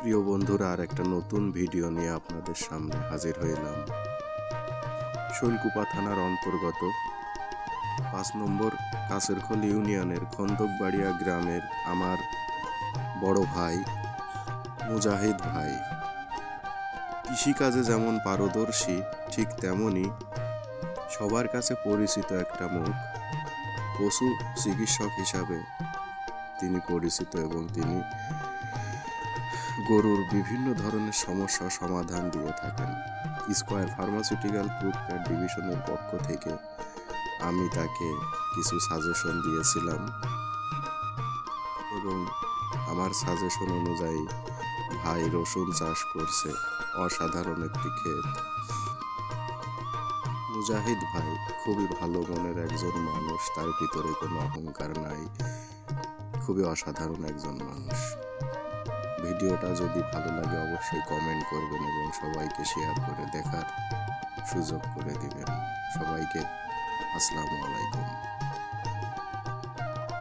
প্রিয় বন্ধুরা, আর একটা নতুন ভিডিও নিয়ে আপনাদের সামনে হাজির হইলাম। শৈলকুপা থানার অন্তর্গত ৫ নম্বর কাছেরখোল ইউনিয়নের খন্দকবাড়িয়া গ্রামের আমার বড় ভাই মুজাহিদ ভাই কৃষিকাজে যেমন পারদর্শী, ঠিক তেমনি সবার কাছে পরিচিত একটা মুখ। পশু চিকিৎসক হিসাবে তিনি পরিচিত এবং তিনি গরুর বিভিন্ন ধরনের সমস্যা সমাধান দিয়ে থাকেন। স্কয়ার ফার্মাসিউটিক্যাল গ্রুপ কেয়ার ডিভিশনের পক্ষ থেকে আমি তাকে কিছু সাজেশন দিয়েছিলাম এবং আমার সাজেশন অনুযায়ী ভাই রসুন চাষ করছে। অসাধারণ একটি ক্ষেত। মুজাহিদ ভাই খুবই ভালো মনের একজন মানুষ, তার ভিতরে কোনো অহংকার নাই, খুবই অসাধারণ একজন মানুষ। ভিডিওটা যদি ভালো লাগে অবশ্যই কমেন্ট করবেন এবং সবাইকে শেয়ার করে দেখার সুযোগ করে দিবেন। সবাইকে আসসালামু আলাইকুম।